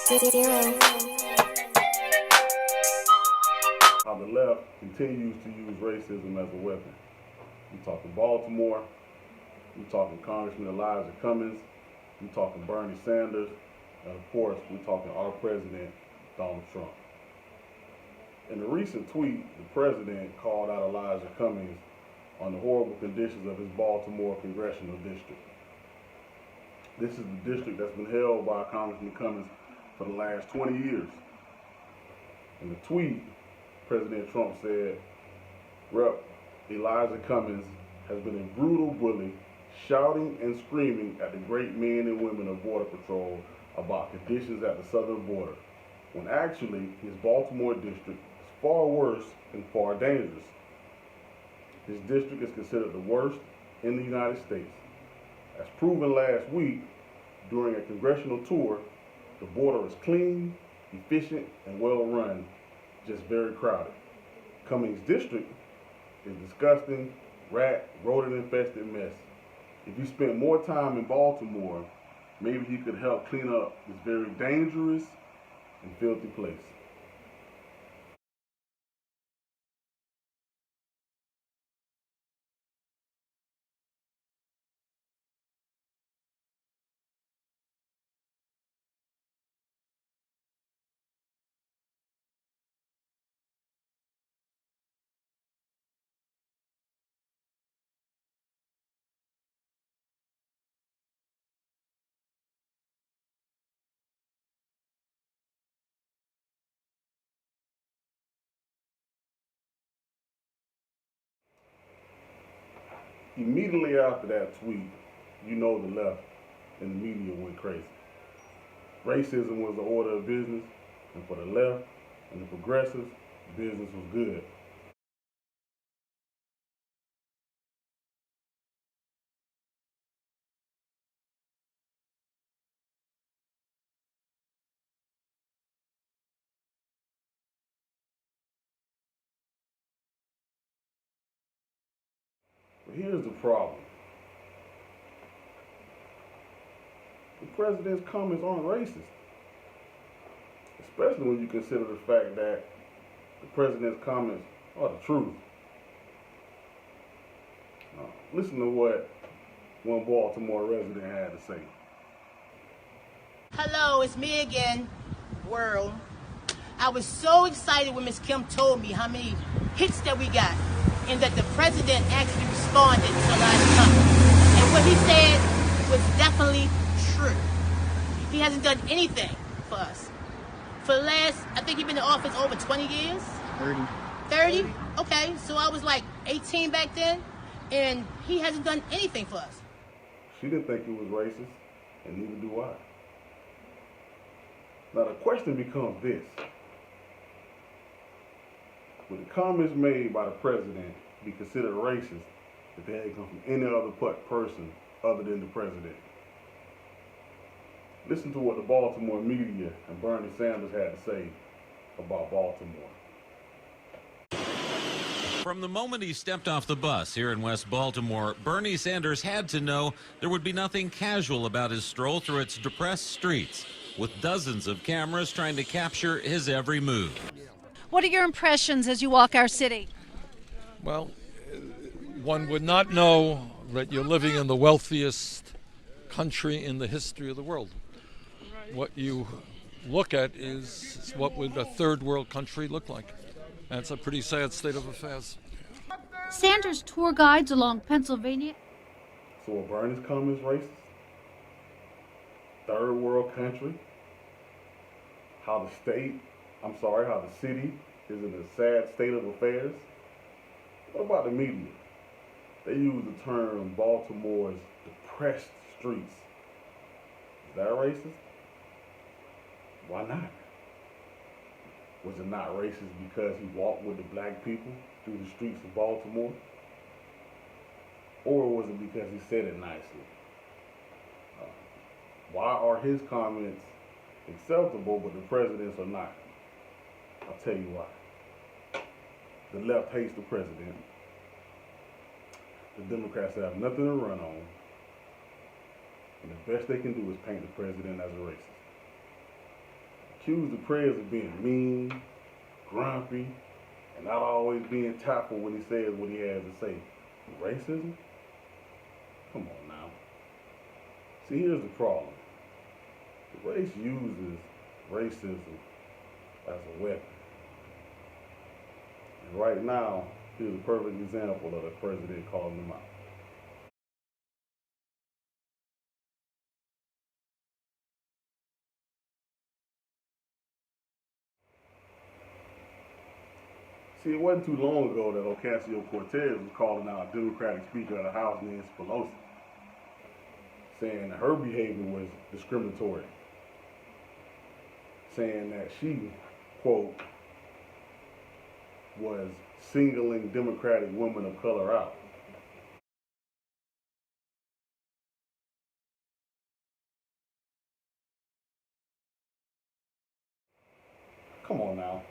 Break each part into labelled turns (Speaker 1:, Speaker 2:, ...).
Speaker 1: Zero.
Speaker 2: How the left continues to use racism as a weapon. We talking Baltimore, we talking Congressman Elijah Cummings, we talking Bernie Sanders, and of course we talking our president, Donald Trump. In a recent tweet, the president called out Elijah Cummings on the horrible conditions of his Baltimore congressional district. This is the district that's been held by Congressman Cummings for the last 20 years. In the tweet, President Trump said, Rep. Elijah Cummings has been a brutal bully, shouting and screaming at the great men and women of Border Patrol about conditions at the southern border, when actually his Baltimore district is far worse and far dangerous. His district is considered the worst in the United States. As proven last week during a congressional tour, the border is clean, efficient, and well run, just very crowded. Cummings' district is disgusting, rodent-infested mess. If you spent more time in Baltimore, maybe you could help clean up this very dangerous and filthy place. Immediately after that tweet, you know the left and the media went crazy. Racism was the order of business, and for the left and the progressives, business was good. But here's the problem. The president's comments aren't racist, especially when you consider the fact that the president's comments are the truth. Listen to what one Baltimore resident had to say.
Speaker 3: Hello, it's me again, world. I was so excited when Ms. Kim told me how many hits that we got and that the president actually responded to Elijah Cummings. And what he said was definitely true. He hasn't done anything for us. For the last, I think he's been in office over 20 years?
Speaker 4: 30.
Speaker 3: 30? Okay, so I was like 18 back then, and he hasn't done anything for us.
Speaker 2: She didn't think it was racist, and neither do I. Now the question becomes this. Would the comments made by the president be considered racist if they had come from any other person other than the president? Listen to what the Baltimore media and Bernie Sanders had to say about Baltimore.
Speaker 5: From the moment he stepped off the bus here in West Baltimore, Bernie Sanders had to know there would be nothing casual about his stroll through its depressed streets, with dozens of cameras trying to capture his every move.
Speaker 6: What are your impressions as you walk our city?
Speaker 7: Well, one would not know that you're living in the wealthiest country in the history of the world. What you look at is what would a third world country look like. And it's a pretty sad state of affairs.
Speaker 6: Sanders tour guides along Pennsylvania.
Speaker 2: So are Bernie's comments racist? Third world country? How the city is in a sad state of affairs? What about the media? They use the term Baltimore's depressed streets. Is that racist? Why not? Was it not racist because he walked with the black people through the streets of Baltimore? Or was it because he said it nicely? Why are his comments acceptable but the president's are not? I'll tell you why. The left hates the president. The Democrats have nothing to run on. And the best they can do is paint the president as a racist. accused the prez of being mean, grumpy, and not always being tactful when he says what he has to say. Racism? Come on now. See, here's the problem. The race uses racism as a weapon. And right now, here's a perfect example of the president calling them out. See, it wasn't too long ago that Ocasio-Cortez was calling out Democratic Speaker of the House, Nancy Pelosi, saying that her behavior was discriminatory, saying that she, quote, was singling Democratic women of color out. Come on now.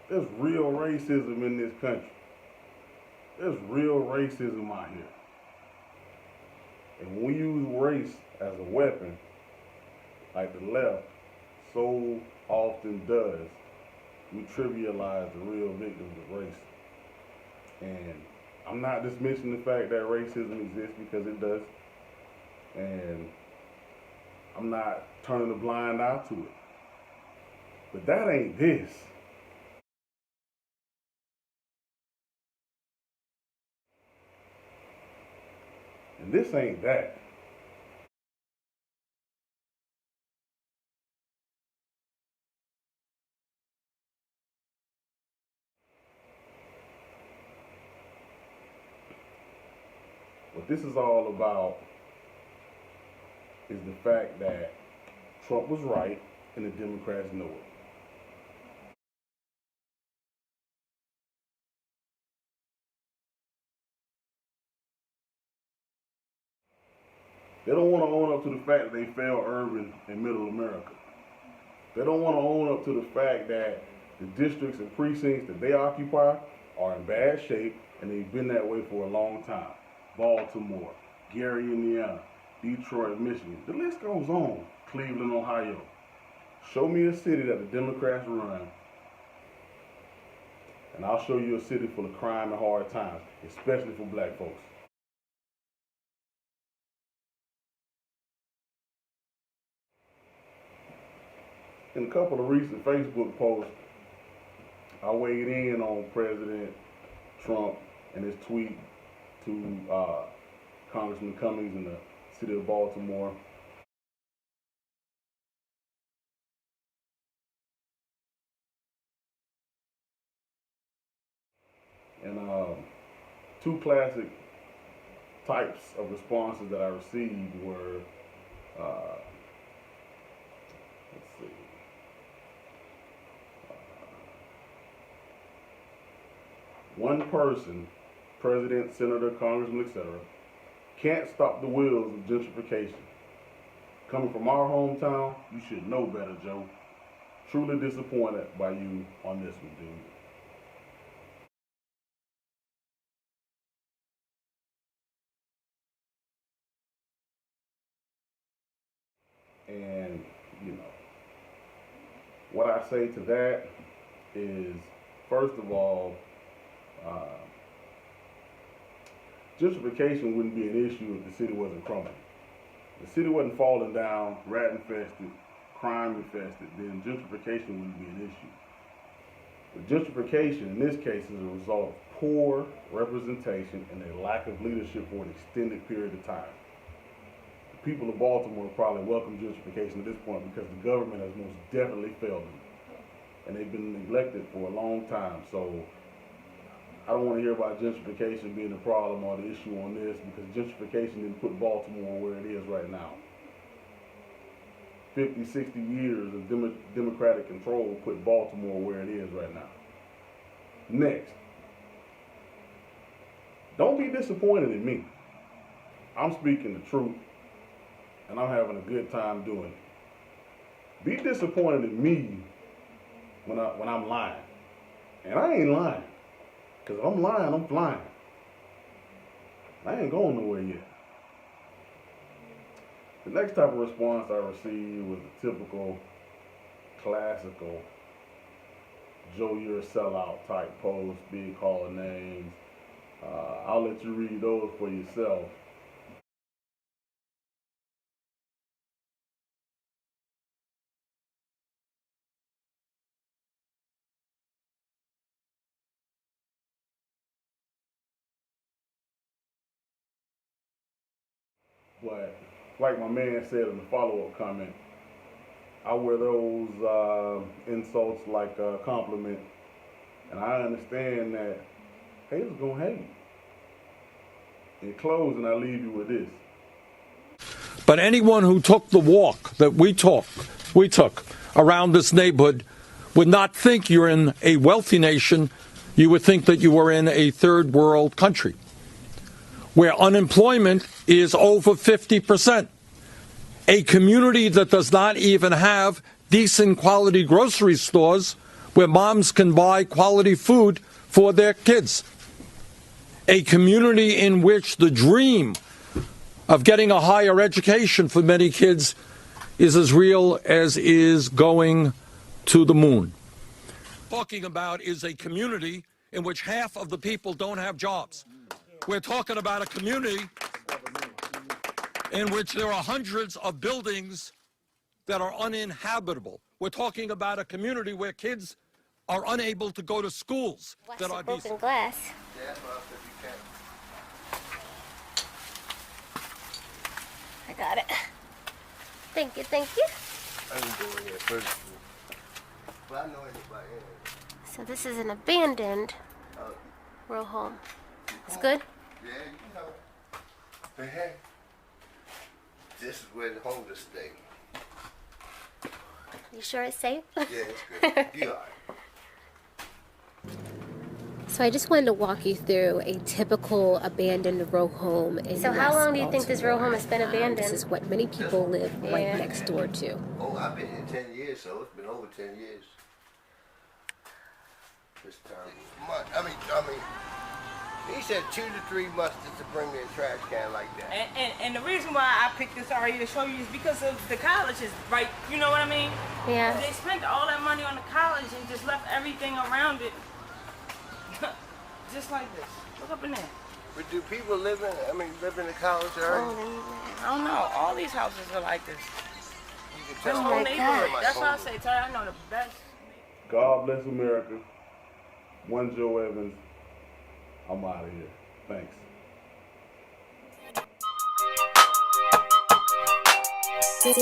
Speaker 2: There's real racism in this country. There's real racism out here. And when we use race as a weapon, like the left so often does, we trivialize the real victims of race. And I'm not dismissing the fact that racism exists, because it does. And I'm not turning a blind eye to it. But that ain't this. And this ain't that. What this is all about is the fact that Trump was right and the Democrats know it. They don't want to own up to the fact that they failed urban and middle America. They don't want to own up to the fact that the districts and precincts that they occupy are in bad shape, and they've been that way for a long time. Baltimore, Gary, Indiana, Detroit, Michigan. The list goes on. Cleveland, Ohio. Show me a city that the Democrats run, and I'll show you a city full of crime and hard times, especially for black folks. In a couple of recent Facebook posts, I weighed in on President Trump and his tweet to Congressman Cummings in the city of Baltimore. And two classic types of responses that I received were, let's see, one person, president, senator, congressman, etc., can't stop the wheels of gentrification. Coming from our hometown, you should know better, Joe. Truly disappointed by you on this one, dude. And, you know, what I say to that is, first of all, gentrification wouldn't be an issue if the city wasn't crumbling. If the city wasn't falling down, rat infested, crime infested, then gentrification wouldn't be an issue. But gentrification in this case is a result of poor representation and a lack of leadership for an extended period of time. The people of Baltimore probably welcome gentrification at this point because the government has most definitely failed them. And they've been neglected for a long time. So I don't want to hear about gentrification being the problem or the issue on this, because gentrification didn't put Baltimore where it is right now. 50, 60 years of Democratic control put Baltimore where it is right now. Next, don't be disappointed in me. I'm speaking the truth, and I'm having a good time doing it. Be disappointed in me when I'm lying. And I ain't lying. Because if I'm lying, I'm flying. I ain't going nowhere yet. The next type of response I received was the typical classical Joe, you're a sellout type posts, being called names. I'll let you read those for yourself. But like my man said in the follow-up comment, I wear those insults like a compliment, and I understand that haters gonna hate. In closing, I leave you with this.
Speaker 7: But anyone who took the walk that we took around this neighborhood would not think you're in a wealthy nation. You would think that you were in a third world country where unemployment is over 50%. A community that does not even have decent quality grocery stores where moms can buy quality food for their kids. A community in which the dream of getting a higher education for many kids is as real as is going to the moon. Talking about is a community in which half of the people don't have jobs. We're talking about a community in which there are hundreds of buildings that are uninhabitable. We're talking about a community where kids are unable to go to schools that are
Speaker 1: broken glass. I got it. Thank you, thank you.
Speaker 4: I didn't go in there first. But I know anybody in there.
Speaker 1: So this is an abandoned row home. It's good?
Speaker 4: Yeah, you know. But hey, this is where the homeless stay.
Speaker 1: You sure it's safe?
Speaker 4: Yeah, it's good. You all right.
Speaker 1: So I just wanted to walk you through a typical abandoned row home in
Speaker 8: So how long do you think this row home has been
Speaker 1: Baltimore.
Speaker 8: abandoned?
Speaker 1: This is what many people live right
Speaker 8: Yeah.
Speaker 1: next door to.
Speaker 4: Oh, I've been here 10 years, so it's been over 10 years. This time. I mean, he said 2 to 3 months just to bring me a trash can like that.
Speaker 9: And the reason why I picked this area to show you is because of the colleges, right? You know what I mean?
Speaker 8: Yeah.
Speaker 9: They spent all that money on the college and just left everything around it just like this. Look up in there.
Speaker 4: But do people live in the college area?
Speaker 9: I don't know. All these houses are like this.
Speaker 4: You can
Speaker 9: This
Speaker 4: tell
Speaker 9: whole
Speaker 4: me.
Speaker 9: neighborhood. That's why I say, Ty, I know the best.
Speaker 2: God bless America. One Joe Evans. I'm out of here. Thanks.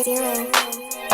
Speaker 1: Zero.